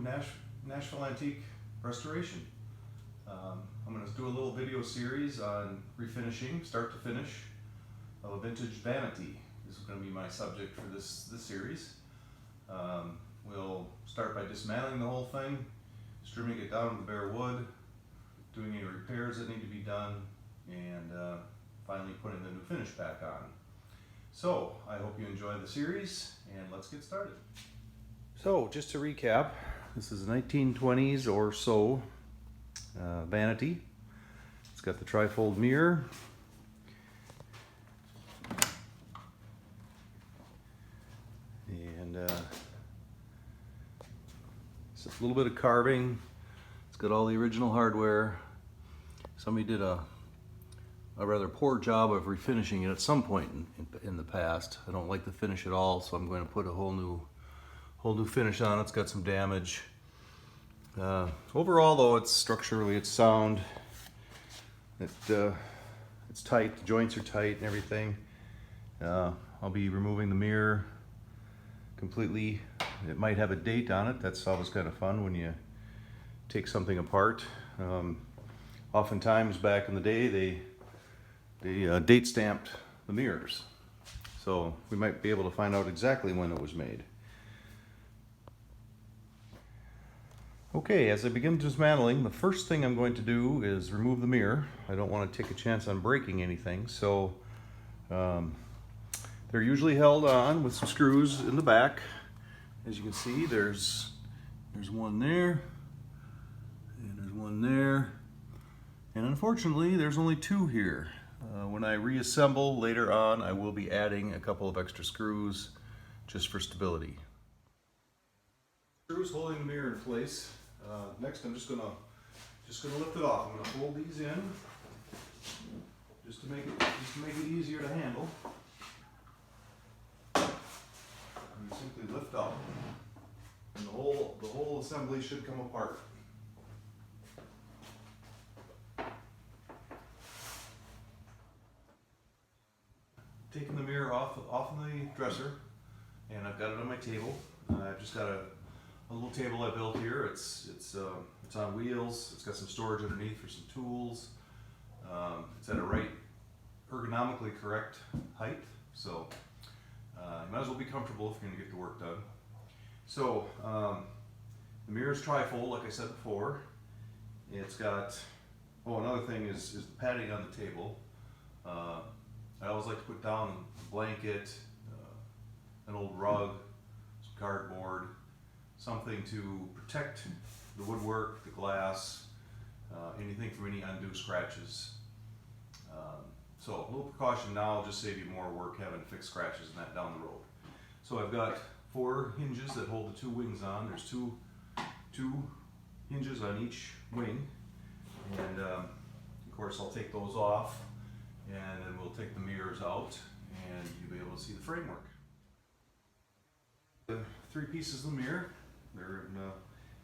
Nashville Antique Restoration. I'm going to do a little video series on refinishing, start to finish, of a vintage vanity. This is going to be my subject for this series. We'll start by dismantling the whole thing, stripping it down to the bare wood, doing any repairs that need to be done, and finally putting the new finish back on. So I hope you enjoy the series, and let's get started. So just to recap, this is a 1920s or so vanity. It's got the trifold mirror, and it's a little bit of carving. It's got all the original hardware. Somebody did a rather poor job of refinishing it at some point in the past. I don't like the finish at all, so I'm going to put a whole new finish on it. It's got some damage. Overall, though, it's structurally it's sound. It's tight. The joints are tight and everything. I'll be removing the mirror completely. It might have a date on it. That's always kind of fun when you take something apart. Oftentimes back in the day, they date stamped the mirrors, so we might be able to find out exactly when it was made. Okay, as I begin dismantling, the first thing I'm going to do is remove the mirror. I don't want to take a chance on breaking anything, so they're usually held on with some screws in the back. As you can see, there's one there, and there's one there, and unfortunately there's only two here. When I reassemble later on, I will be adding a couple of extra screws just for stability. Screws holding the mirror in place. Next, I'm just gonna lift it off. I'm gonna fold these in just to make it easier to handle. And you simply lift up, and the whole assembly should come apart. Taking the mirror off the dresser, and I've got it on my table. I've just got a little table I built here. It's on wheels. It's got some storage underneath for some tools. It's at a right ergonomically correct height, so you might as well be comfortable if you're going to get the work done. So the mirror is trifold, like I said before. It's got, another thing is the padding on the table. I always like to put down a blanket, an old rug, some cardboard, something to protect the woodwork, the glass, anything from any undue scratches. So a little precaution now will just save you more work having to fix scratches and that down the road. So I've got 4 hinges that hold the 2 wings on. There's two hinges on each wing, and of course I'll take those off, and then we'll take the mirrors out, and you'll be able to see the framework. The 3 pieces of the mirror, they're in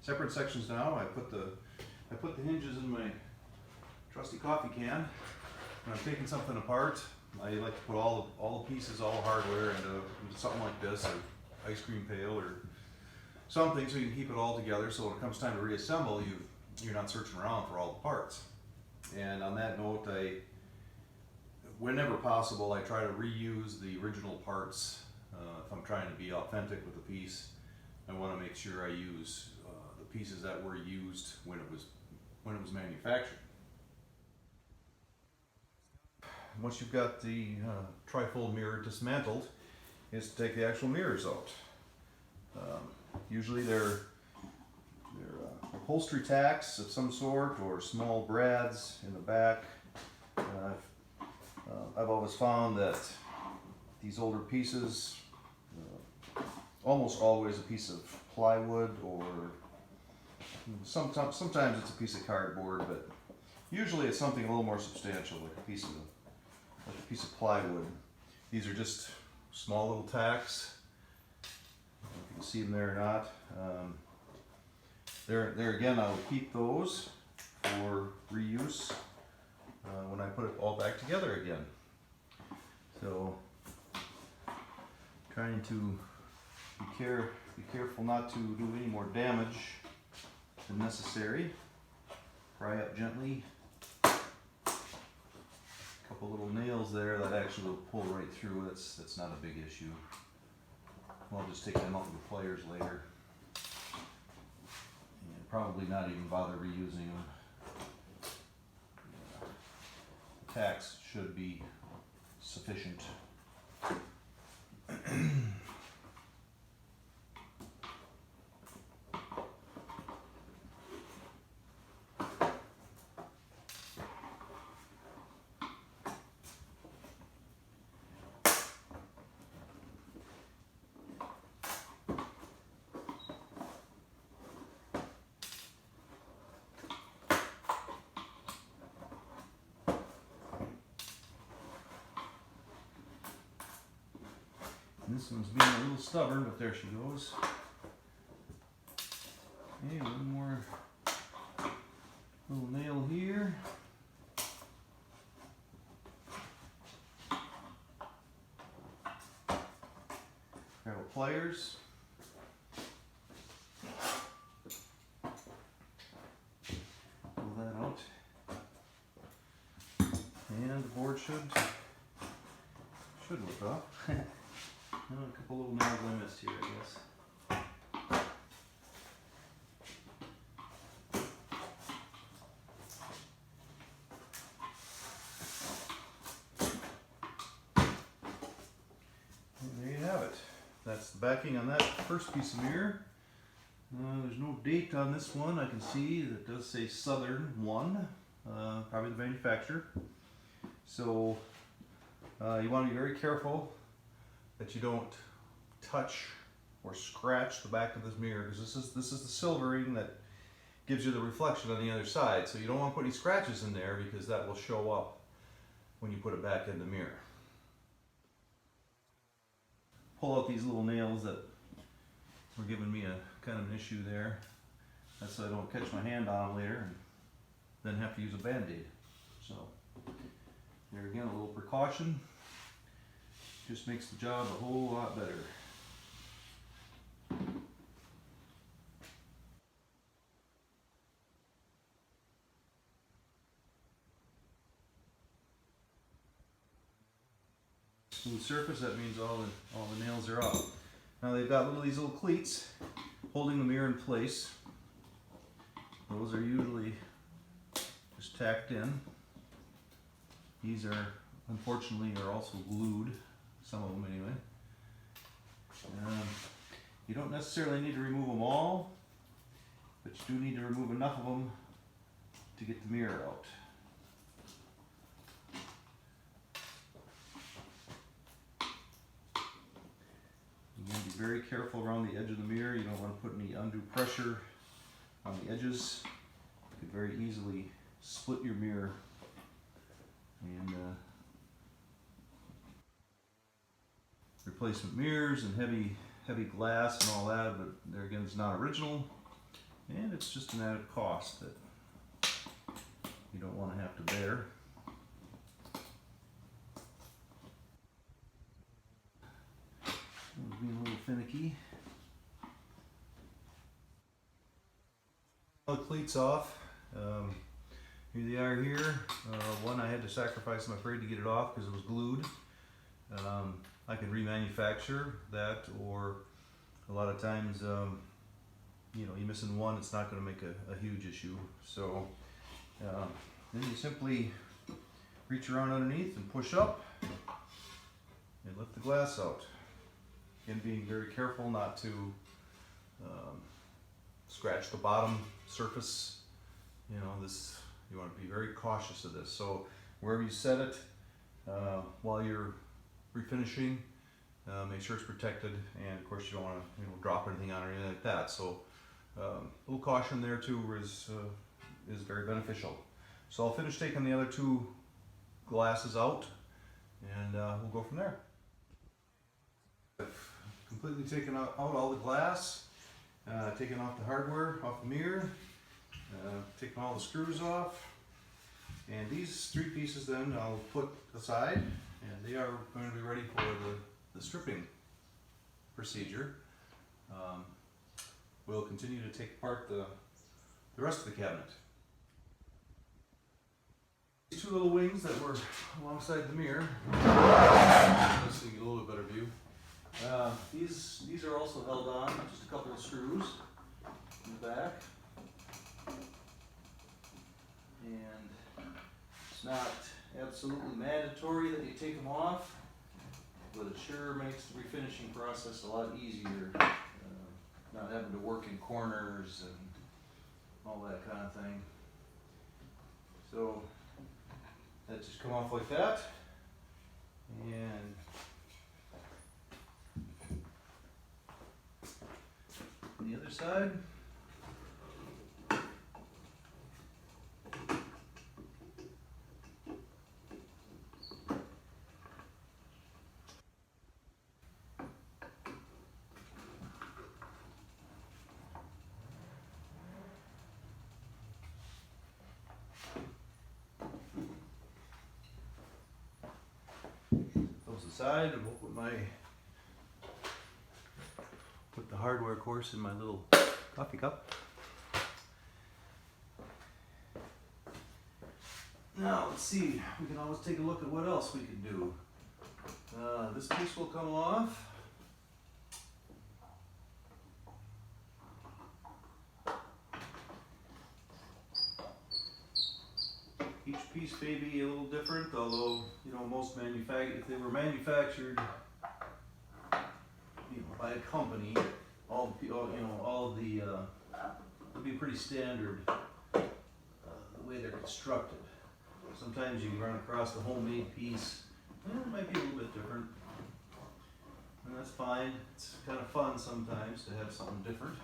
separate sections now. I put the hinges in my trusty coffee can. When I'm taking something apart, I like to put all the pieces, all the hardware into something like this, an ice cream pail or something, so you can keep it all together. So when it comes time to reassemble, you're not searching around for all the parts. And on that note, whenever possible, I try to reuse the original parts. If I'm trying to be authentic with a piece, I want to make sure I use the pieces that were used when it was manufactured. Once you've got the trifold mirror dismantled, is to take the actual mirrors out. Usually they're upholstery tacks of some sort, or small brads in the back. I've always found that these older pieces, almost always a piece of plywood, or sometimes it's a piece of cardboard, but usually it's something a little more substantial, like a piece of plywood. These are just small little tacks. I don't know if you can see them there or not. There again, I will keep those for reuse when I put it all back together again. So, trying to be careful not to do any more damage if necessary. Pry up gently. Couple little nails there that actually will pull right through. That's not a big issue. I'll just take them out with the pliers later. And probably not even bother reusing them. The tacks should be sufficient. This one's being a little stubborn, but there she goes. Okay, one more little nail here. Grab a pliers. Pull that out. And the board should look off. A couple little nails I missed here, I guess. And there you have it. That's the backing on that first piece of mirror. There's no date on this one. I can see that does say Southern 1, probably the manufacturer. So you want to be very careful that you don't touch or scratch the back of this mirror, because this is the silvering that gives you the reflection on the other side. So you don't want to put any scratches in there, because that will show up when you put it back in the mirror. Pull out these little nails that were giving me a kind of an issue there. That's so I don't catch my hand on them later and then have to use a band-aid. So there again, a little precaution. Just makes the job a whole lot better. Smooth surface, that means all the nails are off. Now they've got these little cleats holding the mirror in place. Those are usually just tacked in. These are, unfortunately, are also glued. Some of them anyway. You don't necessarily need to remove them all, but you do need to remove enough of them to get the mirror out. You want to be very careful around the edge of the mirror. You don't want to put any undue pressure on the edges. You could very easily split your mirror. And replacement mirrors and heavy glass and all that, but there again, it's not original, and it's just an added cost that you don't want to have to bear. Being a little finicky. All the cleats off. Here they are here. One I had to sacrifice, I'm afraid, to get it off because it was glued. I can remanufacture that, or a lot of times, you're missing one, it's not going to make a huge issue. So then you simply reach around underneath and push up and lift the glass out. Again, being very careful not to scratch the bottom surface. You want to be very cautious of this. So wherever you set it, while you're refinishing, make sure it's protected, and of course you don't want to drop anything on or anything like that. So a little caution there too is very beneficial. So I'll finish taking the other two glasses out, and we'll go from there. I've completely taken out all the glass, taken off the hardware off the mirror, taken all the screws off, and these three pieces then I'll put aside, and they are going to be ready for the stripping procedure. We'll continue to take apart the the rest of the cabinet. These two little wings that were alongside the mirror, let's see, get a little bit better view. These are also held on, just a couple of screws in the back. And it's not absolutely mandatory that you take them off, but it sure makes the refinishing process a lot easier. Not having to work in corners and all that kind of thing. So that just come off like that, and on the other side, those aside, and we'll put the hardware course in my little coffee cup. Now let's see, we can always take a look at what else we can do. This piece will come off. Each piece may be a little different, although, you know, most if they were manufactured, you know, by a company, all of the would be pretty standard the way they're constructed. Sometimes you can run across the homemade piece, and it might be a little bit different, and that's fine. It's kind of fun sometimes to have something different.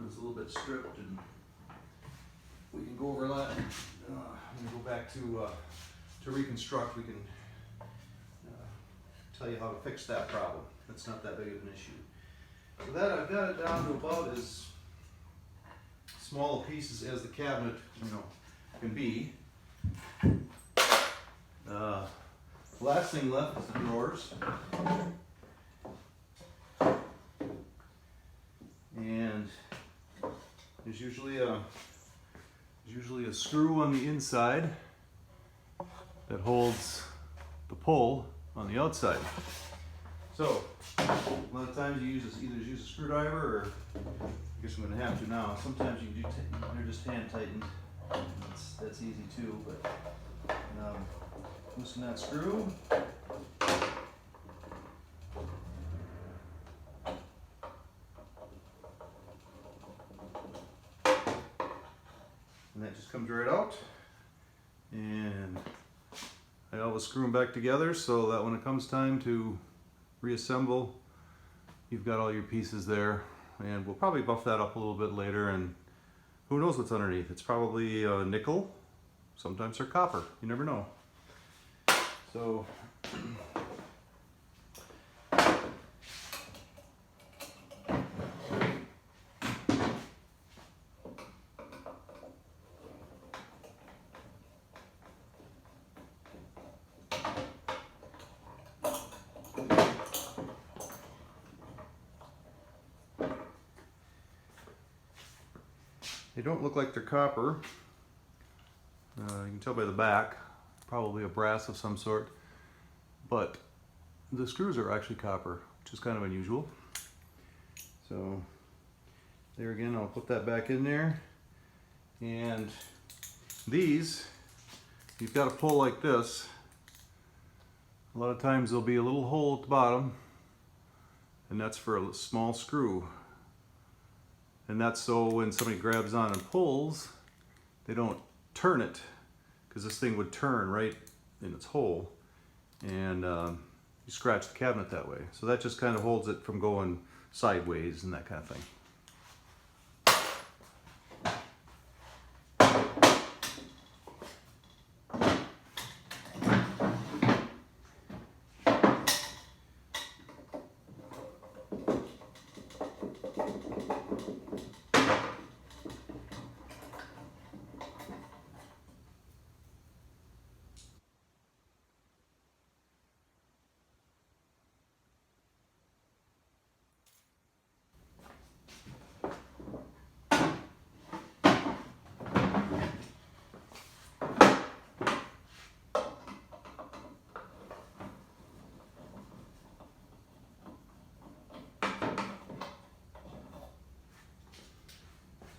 It's a little bit stripped, and we can go over that. When we go back to reconstruct, we can tell you how to fix that problem. That's not that big of an issue. So that I've got it down to about as small a pieces as the cabinet, you know, can be. Last thing left is the drawers. And there's usually a screw on the inside that holds the pull on the outside. So a lot of times you either use a screwdriver, or I guess I'm going to have to now. Sometimes you do they're just hand tightened. That's easy too. But loosen that screw. And that just comes right out, and I always screw them back together so that when it comes time to reassemble, you've got all your pieces there. And we'll probably buff that up a little bit later, and who knows what's underneath. It's probably nickel, sometimes they're copper, you never know. So they don't look like they're copper. You can tell by the back, probably a brass of some sort. But the screws are actually copper, which is kind of unusual. So there again, I'll put that back in there. And these, you've got to pull like this. A lot of times there'll be a little hole at the bottom and that's for a small screw. And that's so when somebody grabs on and pulls, they don't turn it, because this thing would turn right in its hole, and you scratch the cabinet that way. So that just kind of holds it from going sideways and that kind of thing.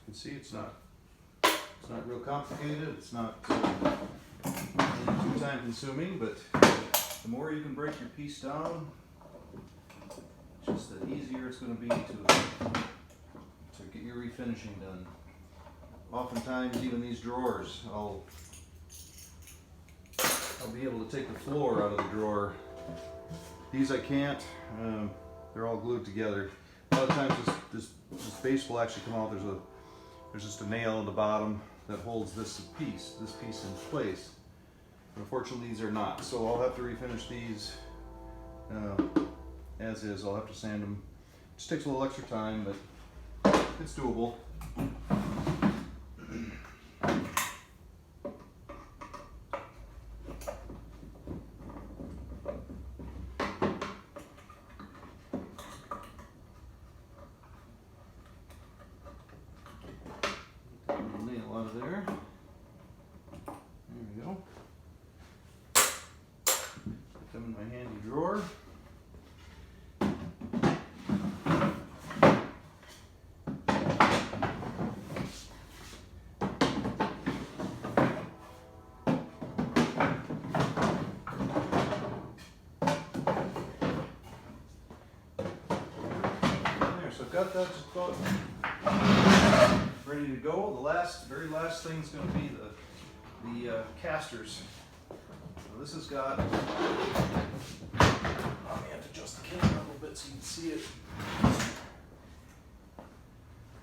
You can see it's not real complicated. It's not too time consuming, but the more you can break your piece down, just the easier it's going to be to get your refinishing done. Oftentimes, even these drawers, I'll be able to take the floor out of the drawer. These I can't. They're all glued together. A lot of times this base will actually come out. There's just a nail in the bottom that holds this piece in place. But unfortunately, these are not. So I'll have to refinish these as is. I'll have to sand them. It just takes a little extra time, but it's doable. Nail out of there. There we go. Put them in my handy drawer. There, so I've got that just about ready to go. The very last thing is going to be the casters. So this has got, let me have to adjust the camera a little bit so you can see it.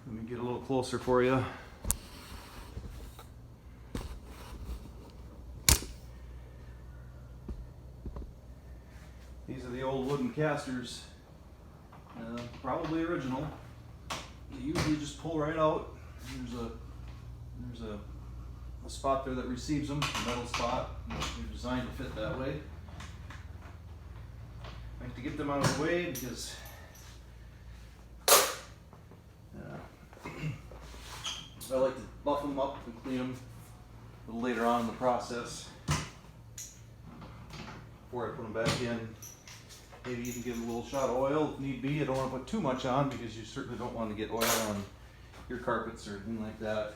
Let me get a little closer for you. These are the old wooden casters, probably original. You usually just pull right out. There's a spot there that receives them, a metal spot. They're designed to fit that way. I like to get them out of the way because I like to buff them up and clean them a little later on in the process before I put them back in. Maybe you can get a little shot of oil if need be. I don't want to put too much on because you certainly don't want to get oil on your carpets or anything like that.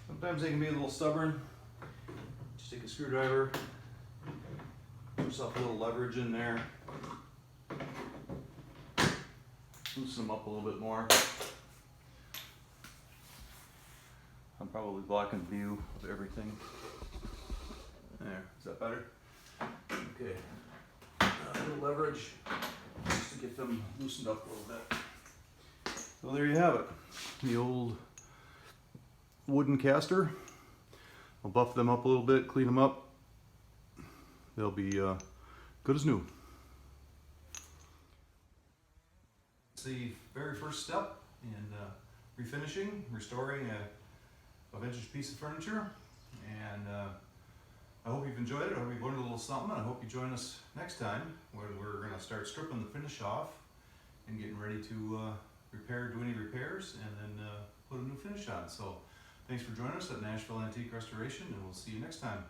Sometimes they can be a little stubborn. Just take a screwdriver, give yourself a little leverage in there, loosen them up a little bit more. I'm probably blocking view of everything. There, is that better? Okay, a little leverage just to get them loosened up a little bit. So there you have it, the old wooden caster. I'll buff them up a little bit, clean them up. They'll be good as new. It's the very first step in refinishing, restoring a vintage piece of furniture. And I hope you've enjoyed it. I hope you've learned a little something. I hope you join us next time when we're going to start stripping the finish off and getting ready to do any repairs, and then put a new finish on. So thanks for joining us at Nashville Antique Restoration, and we'll see you next time.